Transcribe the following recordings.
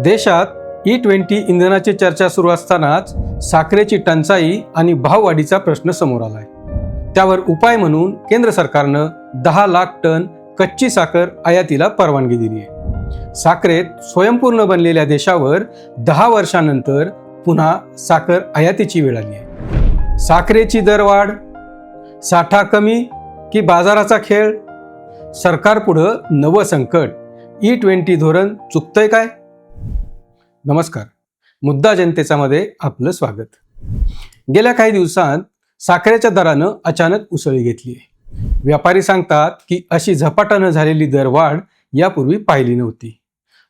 देशात E20 इंधनाची चर्चा सुरू असतानाच साखरेची टंचाई आणि भाववाढीचा प्रश्न समोर आलाय। त्यावर उपाय म्हणून केंद्र सरकारनं 10 लाख टन कच्ची साखर आयातीला परवानगी दिली आहे। साखरेत स्वयंपूर्ण बनलेल्या देशावर 10 वर्षांनंतर पुन्हा साखर आयातीची वेळ आली आहे। साखरेची दरवाढ, साठा कमी की बाजाराचा खेळ? सरकारपुढं नवं संकट, E20 धोरण चुकतंय काय? नमस्कार, मुद्दा जनतेचा मध्ये आपलं स्वागत। गेल्या काही दिवसांत साखरेच्या दरानं अचानक उसळी घेतली आहे। व्यापारी सांगतात की अशी झपाट्यानं झालेली दरवाढ यापूर्वी पाहिली नव्हती।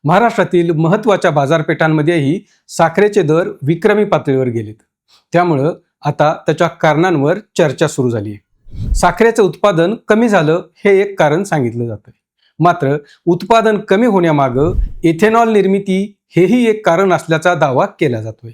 महाराष्ट्रातील महत्त्वाच्या बाजारपेठांमध्येही साखरेचे दर विक्रमी पातळीवर गेलेत। त्यामुळं आता त्याच्या कारणांवर चर्चा सुरू झाली आहे। साखरेचं उत्पादन कमी झालं हे एक कारण सांगितलं जातं, मात्र उत्पादन कमी होण्यामागं इथेनॉल निर्मिती हेही एक कारण असल्याचा दावा केला जातोय।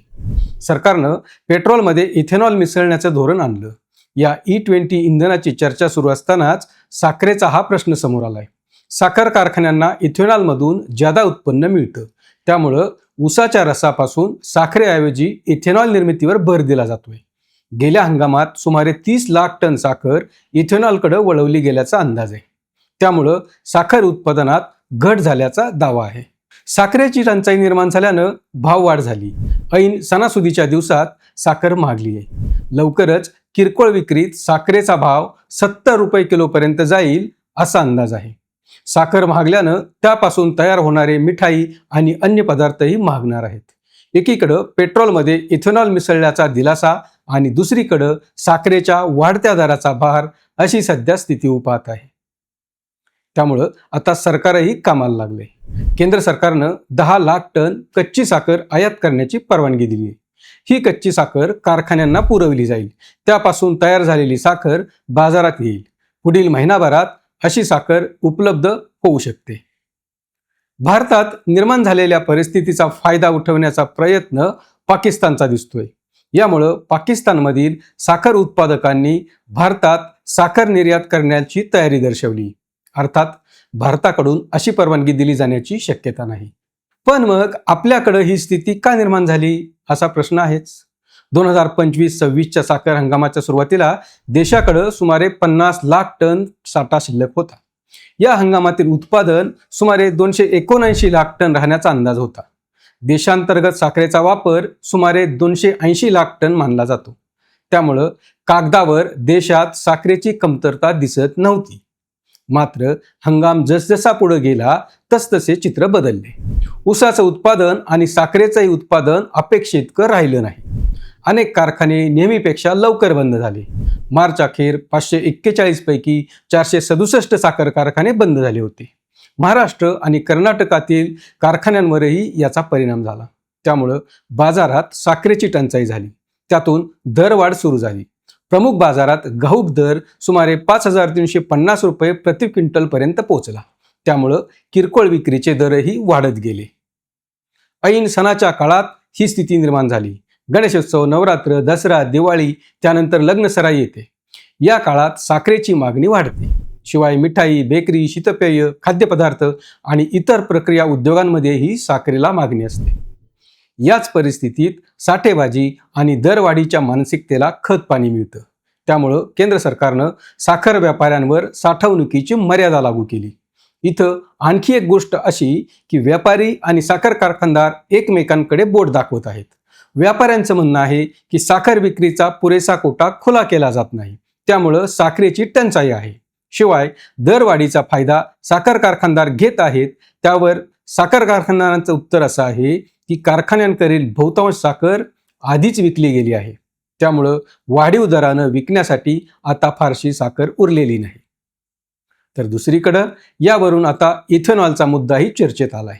सरकारनं पेट्रोलमध्ये इथेनॉल मिसळण्याचं धोरण आणलं। या E20 इंधनाची चर्चा सुरू असतानाच साखरेचा हा प्रश्न समोर आलाय। साखर कारखान्यांना इथेनॉलमधून जादा उत्पन्न मिळतं, त्यामुळं ऊसाच्या रसापासून साखरेऐवजी इथेनॉल निर्मितीवर भर दिला जातोय। गेल्या हंगामात सुमारे 30 लाख टन साखर इथेनॉलकडे वळवली गेल्याचा अंदाज आहे। त्यामुळं साखर उत्पादनात घट झाल्याचा दावा आहे। साखरेची टंचाई निर्माण झाल्यानं भाववाढ झाली। ऐन सणासुदीच्या दिवसात साखर महागली आहे। लवकरच किरकोळ विक्रीत साखरेचा भाव 70 रुपये किलोपर्यंत जाईल असा अंदाज आहे। साखर महागल्यानं त्यापासून तयार होणारे मिठाई आणि अन्य पदार्थही महागणार आहेत। एकीकडं पेट्रोलमध्ये इथेनॉल मिसळल्याचा दिलासा आणि दुसरीकडं साखरेच्या वाढत्या दराचा भार, अशी सध्या स्थिती उपाहत आहे। त्यामुळं आता सरकारही कामाला लागले। केंद्र सरकारनं 10 लाख टन कच्ची साखर आयात करण्याची परवानगी दिली आहे। ही कच्ची साखर कारखान्यांना पुरवली जाईल। त्यापासून तयार झालेली साखर बाजारात येईल। पुढील महिनाभरात अशी साखर उपलब्ध होऊ शकते। भारतात निर्माण झालेल्या परिस्थितीचा फायदा उठवण्याचा प्रयत्न पाकिस्तानचा दिसतोय। यामुळं पाकिस्तानमधील साखर उत्पादकांनी भारतात साखर निर्यात करण्याची तयारी दर्शवली। अर्थात भारताकडून अशी परवानगी दिली जाण्याची शक्यता नाही। पण मग आपल्याकडे ही स्थिती का निर्माण झाली असा प्रश्न आहेच। 2025-26च्या साखर हंगामाच्या सुरुवातीला देशाकडे सुमारे 50 लाख टन साठा शिल्लक होता। या हंगामातील उत्पादन सुमारे 279 लाख टन राहण्याचा अंदाज होता। देशांतर्गत साखरेचा वापर सुमारे 280 लाख टन मानला जातो। त्यामुळं कागदावर देशात साखरेची कमतरता दिसत नव्हती। मात्र हंगाम जसजसा पुढे गेला तसतसे चित्र बदलले। ऊसाचं उत्पादन आणि साखरेचंही उत्पादन अपेक्षितकं राहिलं नाही। अनेक कारखाने नेहमीपेक्षा लवकर बंद झाले। मार्च अखेर 541 पैकी 467 साखर कारखाने बंद झाले होते। महाराष्ट्र आणि कर्नाटकातील कारखान्यांवरही याचा परिणाम झाला। त्यामुळं बाजारात साखरेची टंचाई झाली। त्यातून दरवाढ सुरू झाली। प्रमुख बाजारात घाऊक दर सुमारे 5350 रुपये प्रति क्विंटल पर्यंत पोहोचला। त्यामुळं किरकोळ विक्रीचे दरही वाढत गेले। ऐन सणाच्या काळात ही स्थिती निर्माण झाली। गणेशोत्सव, नवरात्र, दसरा, दिवाळी, त्यानंतर लग्नसराई येते। या काळात साखरेची मागणी वाढते। शिवाय मिठाई, बेकरी, शीतपेय, खाद्यपदार्थ आणि इतर प्रक्रिया उद्योगांमध्येही साखरेला मागणी असते। याच परिस्थितीत साठेबाजी आणि दरवाढीच्या मानसिकतेला खतपाणी मिळतं। त्यामुळं केंद्र सरकारनं साखर व्यापाऱ्यांवर साठवणुकीची मर्यादा लागू केली। इथं आणखी एक गोष्ट अशी की व्यापारी आणि साखर कारखानदार एकमेकांकडे बोट दाखवत आहेत। व्यापाऱ्यांचं म्हणणं आहे की साखर विक्रीचा पुरेसा कोटा खुला केला जात नाही, त्यामुळं साखरेची टंचाई आहे। शिवाय दरवाढीचा फायदा साखर कारखानदार घेत आहेत। त्यावर साखर कारखानदारांचं उत्तर असं आहे की कारखान्यांकडील बहुतांश साखर आधीच विकली गेली आहे। त्यामुळं वाढीव दरानं विकण्यासाठी आता फारशी साखर उरलेली नाही। तर दुसरीकडं यावरून आता इथेनॉलचा मुद्दाही चर्चेत आलाय।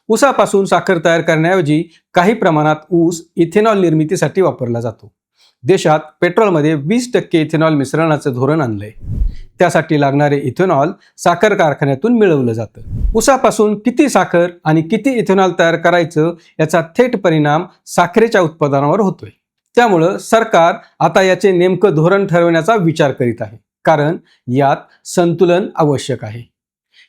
ऊसापासून साखर तयार करण्याऐवजी काही प्रमाणात ऊस इथेनॉल निर्मितीसाठी वापरला जातो। देशात पेट्रोलमध्ये 20% इथेनॉल मिश्रणाचं धोरण आणलंय। त्यासाठी लागणारे इथेनॉल साखर कारखान्यातून मिळवलं जातं। ऊसापासून किती साखर आणि किती इथेनॉल तयार करायचं याचा थेट परिणाम साखरेच्या उत्पादनावर होतोय। त्यामुळं सरकार आता याचे नेमकं धोरण ठरवण्याचा विचार करीत आहे, कारण यात संतुलन आवश्यक आहे।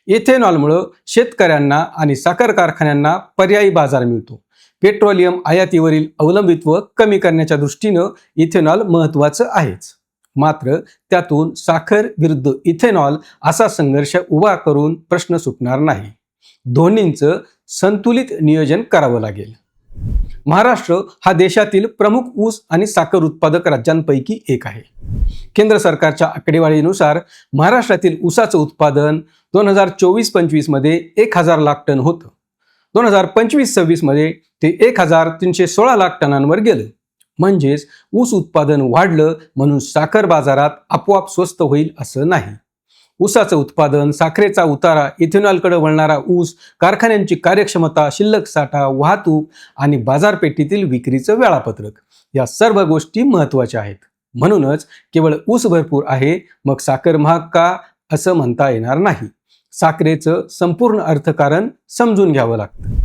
इथेनॉलमुळे शेतकऱ्यांना आणि साखर कारखान्यांना पर्यायी बाजार मिळतो. पेट्रोलियम आयातीवरील अवलंबित्व कमी करण्याच्या दृष्टीनं इथेनॉल महत्त्वाचं आहेच. मात्र त्यातून साखर विरुद्ध इथेनॉल असा संघर्ष उभा करून प्रश्न सुटणार नाही. दोन्हींचं संतुलित नियोजन करावं लागेल. महाराष्ट्र हा देशातील प्रमुख ऊस आणि साखर उत्पादक राज्यांपैकी एक आहे. केंद्र सरकारच्या आकडेवारीनुसार महाराष्ट्रातील ऊसाचं उत्पादन 2024-25 मध्ये 1000 लाख टन होतं. 2025-26 मध्ये ते 1316 लाख टनांवर गेलं. म्हणजेच ऊस उत्पादन वाढलं म्हणून साखर बाजारात आपोआप स्वस्त होईल असं नाही. ऊसाचं उत्पादन, साखरेचा उतारा, इथेनॉलकडे वळणारा ऊस, कारखान्यांची कार्यक्षमता, शिल्लक साठा, वाहतूक आणि बाजारपेठेतील विक्रीचं वेळापत्रक या सर्व गोष्टी महत्त्वाच्या आहेत. म्हणूनच केवळ ऊस भरपूर आहे मग साखर महाग का असं म्हणता येणार नाही. साखरेचं संपूर्ण अर्थकारण समजून घ्यावं लागतं.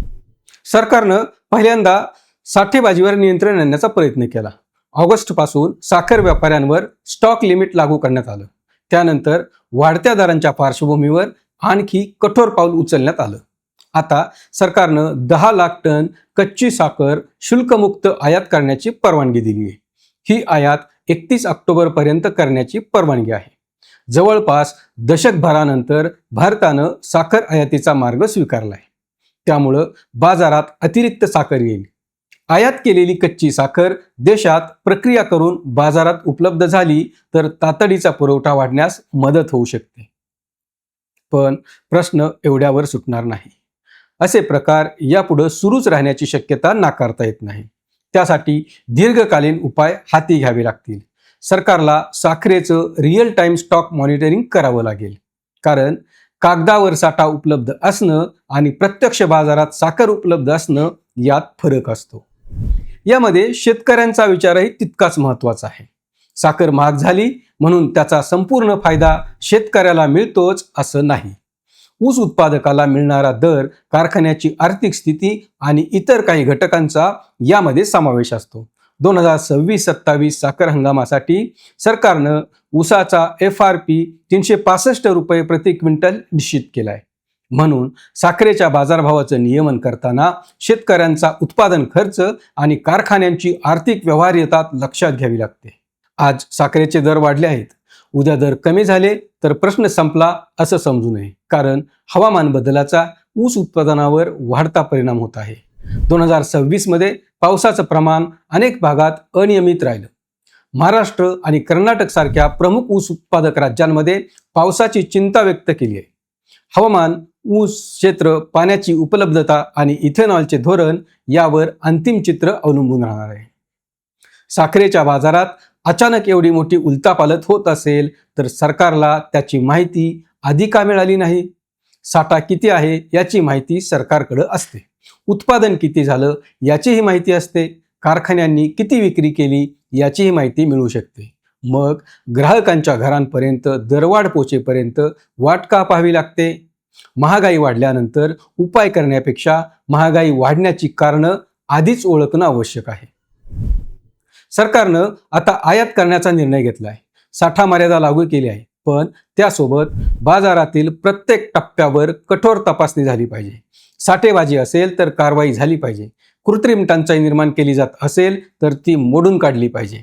सरकारनं पहिल्यांदा साठेबाजीवर नियंत्रण आणण्याचा प्रयत्न केला. ऑगस्टपासून साखर व्यापाऱ्यांवर स्टॉक लिमिट लागू करण्यात आलं. त्यानंतर वाढत्या दरांच्या पार्श्वभूमीवर आणखी कठोर पाऊल उचलण्यात आलं. आता सरकारनं 10 लाख टन कच्ची साखर शुल्कमुक्त आयात करण्याची परवानगी दिली आहे. ही आयात 31 ऑक्टोबरपर्यंत करण्याची परवानगी आहे. जवळपास दशकभरानंतर भारतानं साखर आयातीचा मार्ग स्वीकारलाय. त्यामुळं बाजारात अतिरिक्त साखर येईल. आयात केलेली कच्ची साखर देशात प्रक्रिया करून बाजारात उपलब्ध झाली तर तातडीचा पुरवठा वाढण्यास मदत होऊ शकते. पण प्रश्न एवढ्यावर सुटणार नाही. असे प्रकार यापुढे सुरूच राहण्याची शक्यता नाकारता येत नाही. त्यासाठी दीर्घकालीन उपाय हाती घ्यावे लागतील. सरकारला साखरेचं रिअल टाइम स्टॉक मॉनिटरिंग करावं लागेल. कारण कागदावर साठा उपलब्ध असणं आणि प्रत्यक्ष बाजारात साखर उपलब्ध असणं यात फरक असतो. यामध्ये शेतकऱ्यांचा विचारही तितकाच महत्त्वाचा आहे. साखर महाग झाली म्हणून त्याचा संपूर्ण फायदा शेतकऱ्याला मिळतोच असं नाही. ऊस उत्पादकाला मिळणारा दर, कारखान्याची आर्थिक स्थिती आणि इतर काही घटकांचा यामध्ये समावेश असतो. 2026-27 साखर हंगामासाठी सरकारनं ऊसाचा FRP 365 रुपये प्रति क्विंटल निश्चित केलाय. म्हणून साखरेच्या बाजारभावाचं नियमन करताना शेतकऱ्यांचा उत्पादन खर्च आणि कारखान्यांची आर्थिक व्यवहार्यता लक्षात घ्यावी लागते. आज साखरेचे दर वाढले आहेत, उद्या दर कमी झाले तर प्रश्न संपला असं समजू नये. कारण हवामान बदलाचा ऊस उत्पादनावर वाढता परिणाम होत आहे. 2026 मध्ये पावसाचं प्रमाण अनेक भागात अनियमित राहिलं. महाराष्ट्र आणि कर्नाटक सारख्या प्रमुख ऊस उत्पादक राज्यांमध्ये पावसाची चिंता व्यक्त केली आहे. हवामान, ऊस क्षेत्र, पाण्याची उपलब्धता आणि इथेनॉलचे धोरण यावर अंतिम चित्र अवलंबून राहणार आहे. साखरेच्या बाजारात अचानक एवढी मोठी उलथापालथ होत असेल तर सरकारला त्याची माहिती आधी का मिळाली नाही? साठा किती आहे याची माहिती सरकारकडे असते. उत्पादन किती झालं याचीही माहिती असते. कारखान्यांनी किती विक्री केली याचीही माहिती मिळू शकते. मग ग्राहकांच्या घरांपर्यंत दरवाढ पोचेपर्यंत वाट का पाहावी लागते? महागाई वाढल्यानंतर उपाय करण्यापेक्षा महागाई वाढण्याची कारणं आधीच ओळखणं आवश्यक आहे. सरकारनं आता आयात करण्याचा निर्णय घेतला आहे. साठा मर्यादा लागू केली आहे. पण त्यासोबत बाजारातील प्रत्येक टप्प्यावर कठोर तपासणी झाली पाहिजे. साठेबाजी असेल तर कारवाई झाली पाहिजे. कृत्रिम टंचाई निर्माण केली जात असेल तर ती मोडून काढली पाहिजे.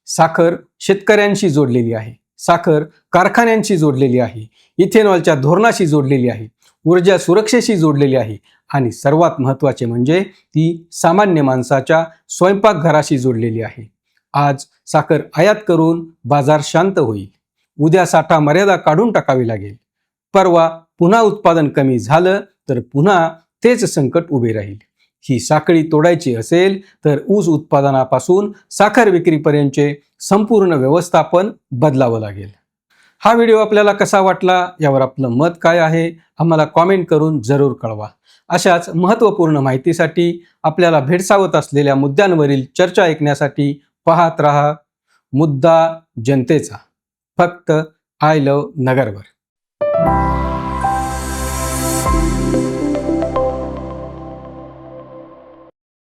साखर शेतकऱ्यांशी जोडलेली आहे. साखर कारखान्यांशी जोडलेली आहे. इथेनॉलच्या धोरणाशी जोडलेली आहे. ऊर्जा सुरक्षेशी जोडलेली आहे. आणि सर्वात महत्त्वाचे म्हणजे ती सामान्य माणसाच्या स्वयंपाकघराशी जोडलेली आहे. आज साखर आयात करून बाजार शांत होईल. उद्या साठा मर्यादा काढून टाकावी लागेल. परवा पुन्हा उत्पादन कमी झालं तर पुन्हा तेच संकट उभे राहील. ही साखळी तोडायची असेल तर ऊस उत्पादनापासून साखर विक्रीपर्यंतचे संपूर्ण व्यवस्थापन बदलावं लागेल. हा व्हिडिओ आपल्याला कसा वाटला यावर आपलं मत काय आहे आम्हाला कॉमेंट करून जरूर कळवा. अशाच महत्त्वपूर्ण माहितीसाठी आपल्याला भेडसावत असलेल्या मुद्द्यांवरील चर्चा ऐकण्यासाठी पाहत रहा मुद्दा जनतेचा, फक्त आय लव्ह नगरवर.